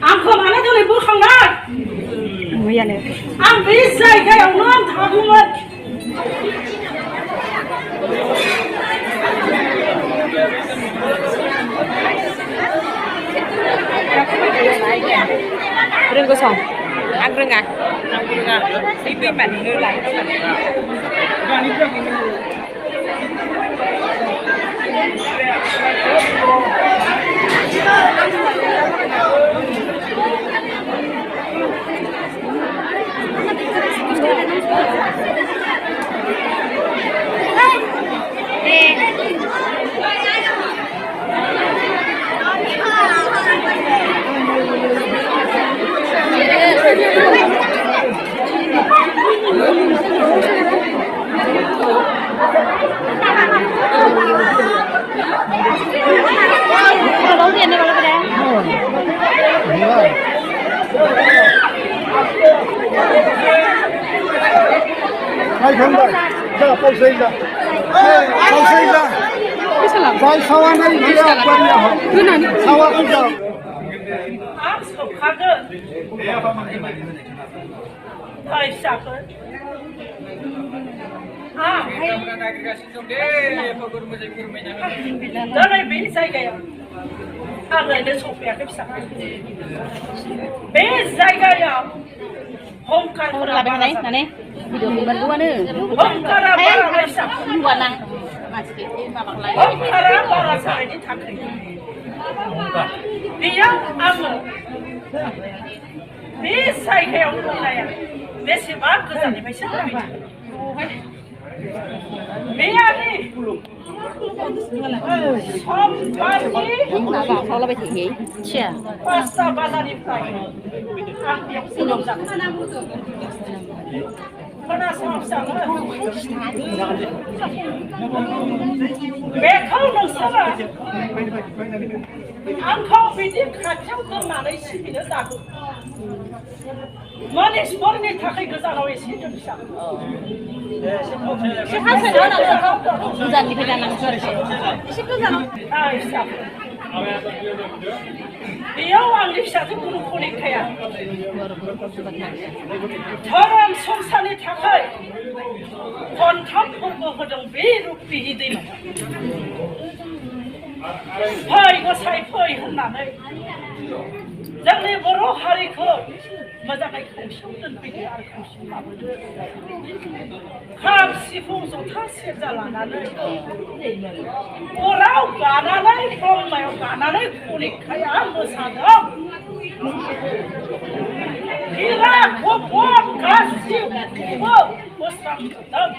आंखौ मानो दिनै बोखांना मैयानो आं बे जायगायावनो थागौमोन रोंगौ सं आं रोङा बे दैमानिनो लाय Hai không đây, giờ câu sinh ra, câu sinh ra, vai sau anh ấy đi ra bên nhà họ, sau anh ấy giờ. Thầy sạc đấy. Đó là biến sai kìa. Anh này nó sụp bẹt cái sạc. Biến sai kìa. Hôm cả là bên này nè. Video mình bật luôn nữa. Hôm cả là bên sạc. Buat nang. Masih kita makan lagi. Hôm cả là orang sai đi thằng này. Dia anh. Biến sai kìa ông này à. Mấy sự bác cứ rằng phải sắp rồi. Mấy anh đi. Xong bác đi. Nào bảo sao là phải thị Chà. Baksa bana đi phải. Anh biết sự lòng rằng. Bana xong xong rồi. Bé không nông sơ là. Anh không bị đi khát trong cơm mà lấy xí nữa ra cực. Mani sporni thakay gazano isi jud siya. Si Hasan ano na Suzan di ka nang church. Si Suzan. Ay siya. Iyaw ang siya sa kunik kaya. Thoram somsani thakay. Kon thap ko hodong be Ruphi din. Phơi có sai phơi hơn là đây. Rằng này boro hari ko. Mà cái không sống đến bây giờ không sống làm được. Khám si phong số thắt xếp ra là nãy. Ô rau cả nãy, phong mèo cả nãy, cuốn khai ăn bữa sáng đó. Khi ra có phong cá siêu bữa sáng đó.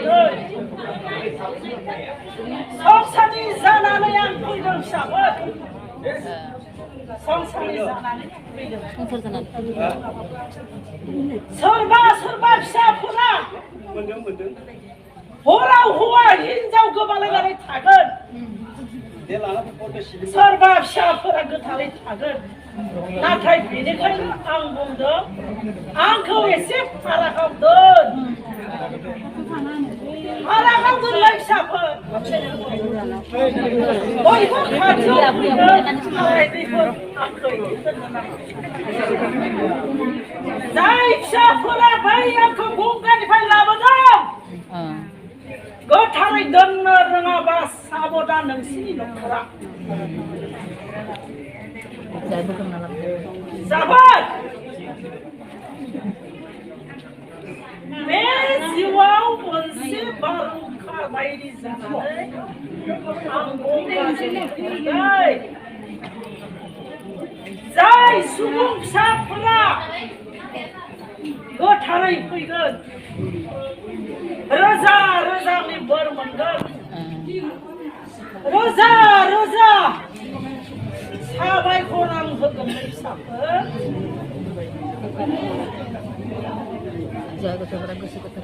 Rồi. Xong sao đi ra nãy ăn cùi đồng sáng ơi. Serba bisa pula. Orang hua hinjau kebalai tagan. Serba bisa pula ketalai tagan. Nakai bini kan anggung dong. Angkau esep arakam dong. Arakam dong lagi siapa? Oh ibu kacau. Zai siapa lah bayi aku bukan di dalam dong. Kau tarik dengar dengan bahasa bodan yang sini dokter. Sahabat. Mesiwau mesti baru kabai di sana. Anggung kasih. Zai subung sapra. Kau tarik pergi. Raza ni bermanggal. Raza. Sabai korang berkembang siapa? Jago seberang gusi kata.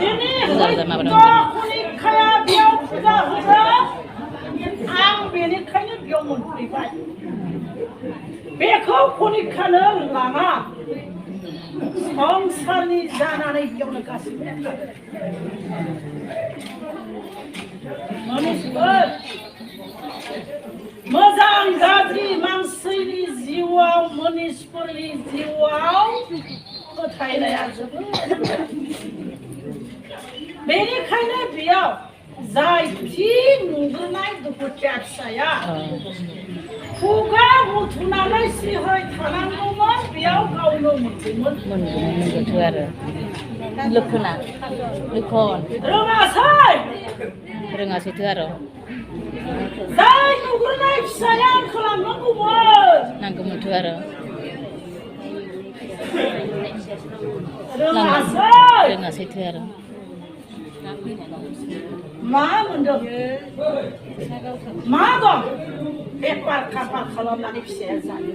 Ini kau kuning kaya biau sudah. Ang bini kaya biau munculai. Bekau kuning kaya lama. Songsani jangan biau nekasi. Manusia बायनाया बेनिखायनो बेयाव जाय थि नुग्रोनाय दुखुथिया फिसाया खुगा बुथुनानै सिहै थानांगौमोन बेयाव गावनो मोनगौमोन मोनगोनथ' आरो लोखोना लोखन रोङासैथ' आरो जाय नुग्रोनाय फिसाया खालामनांगौमोन नांगौमोनथ' आरो रोङासैथ' आरो मा मोनदों मा दं बेफार खाफार खालामनानै फिसाया जायो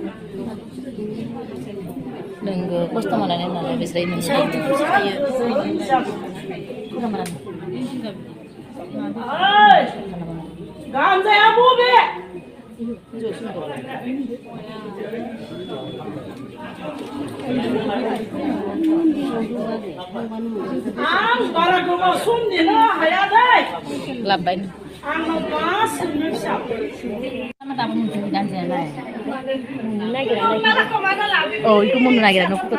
नोंगो खस्थ' मोननानै नालाय बिसोर गानजाया बबे आं बारा गोबाव सम नेनो हाया दै लाबबाय आंनाव मा सोंनो फिसा दाबो मोनफैयो दानजायालाय नागिरा औ बेखौ मोननो नागिरा न'खरखौ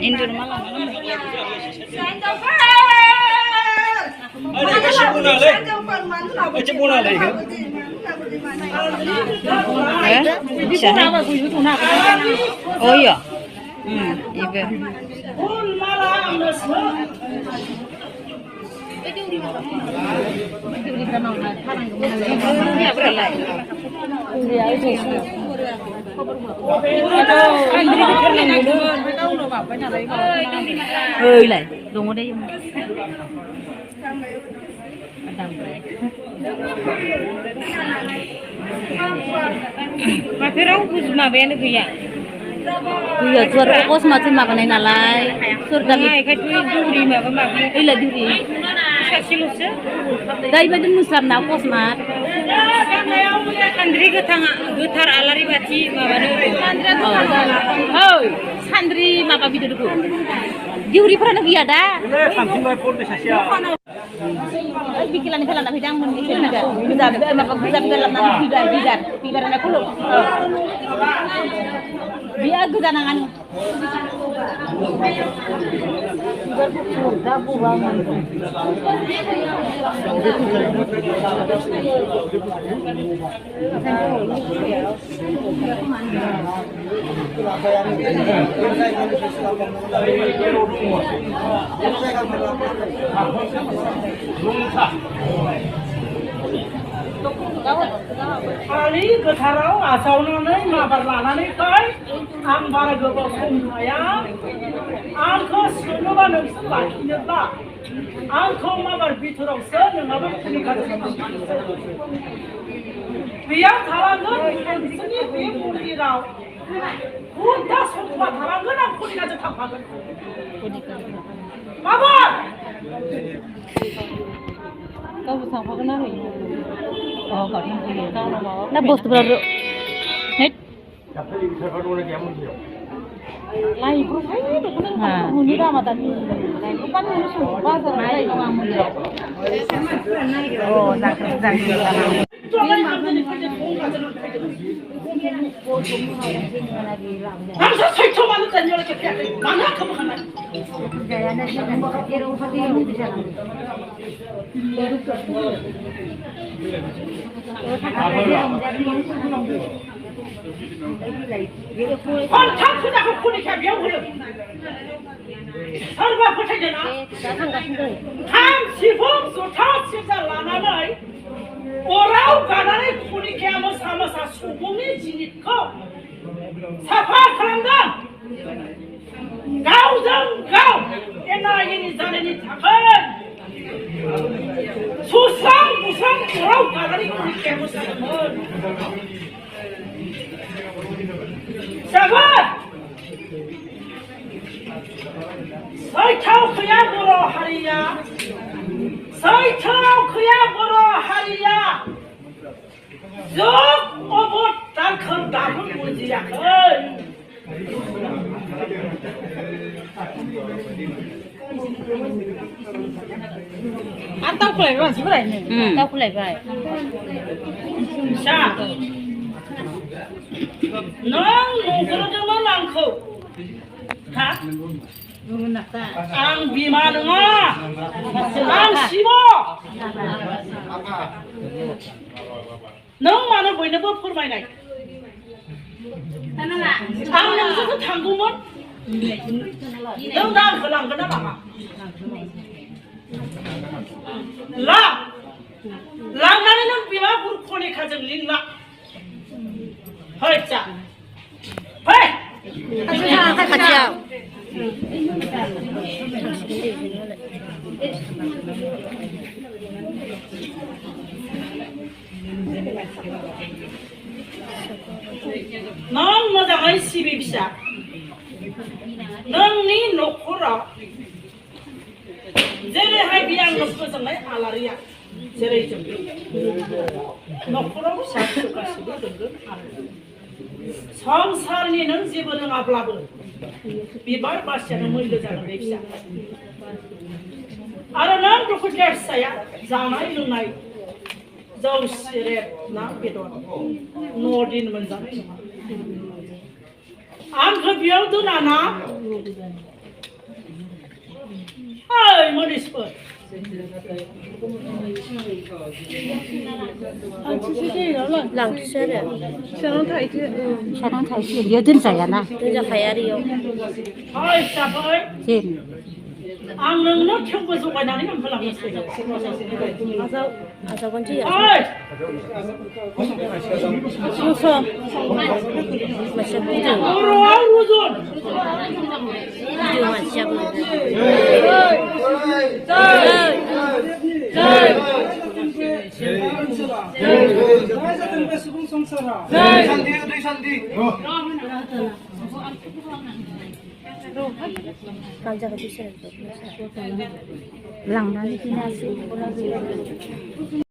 Indur malam oh iya ibu lại đúng ở đây mà thế đâu mà bên nó kìa kìa suốt kos macam apa nih nalai surat kami kayak duri mah apa iya duri dari mana muslim nak kos mat sandri getar alari baci mana oh sandri apa video dulu duri pernah lagi ada bikilan nak bidang menikah bisa dalam nanti bidang nak kulo dia gedangan kali getarau asaunanai mabar lananai kai ang bara gobaw sumaya angko sunuba nungsur lakineba angko mabar biturau se nungabar kunikar biar talangan seni bimurau kuda sokwa talangan ang kunikar jetapagan mabar kau bersama apa kenapa ini? Oh, kau yang punya tahu nama. Nah, bos tu berapa? Hei. Lain pun saya tu kan muni dah mata ni. Lain pun kan muni semua pasal lain orang muni. Oh, nak. Hamsa saya cuma nak tanya lagi mana kamu kan? Kontak sudah aku kuliah biar belum. Serba percaya jangan. Ham sibuk sudah sisa lana lagi. Orang kadang-kadang kuliah sama subungnya jinit kau. Siapa kerana? Kau dan kau, enak ini jalan ini takkan. Susah orang kadang-kadang kuliah sama. Siapa? Saya tahu kaya guru hariya. Saya tahu kaya guru hariya. Zuk obot tak kendapun mujiakan. Ăn tao khỏe rồi chứ này. Tao không lại vậy. Sa. Nong nong kalau jangan langkau. Ha? Ang bima dengar. Ang sibo. Nong mana boleh nak permainan. Ang nong tu tanggumun. Nong dah kelang kena apa? Lang. Lang nani nong bima pun kone kajang ling lang. Hei cak. Hei. Kacau. Nong mojangai sibi bisa. Nong ni nokora. Jere hai biang nokko jangai alaria. Jere jembi. Nokora bisa suka sibi dengan alaria. संसारनि नों जेबो रोङाब्लाबो बिबार बारसेयानो मैलो जागोन बे फिसा आरो नों दुखुथिया फिसाया जानाय लोंनाय जौ सेरेब ना बेदर न'दिन मोनजानाय नङा आंखौ बेयाव दोना ना ओइ मनिसफोर Langsir. Sarang thai sih dia din saya na. Dia kaya dia. ओइ फिसाफोर Sin. आं नोंनो थेवबो जगायनानै होलांनोसै Asal kunci ya. ओइ Susah. Macam itu. बर'आव रुजुन Itu macam. Kalau jadi sih. Lang nanti nasi.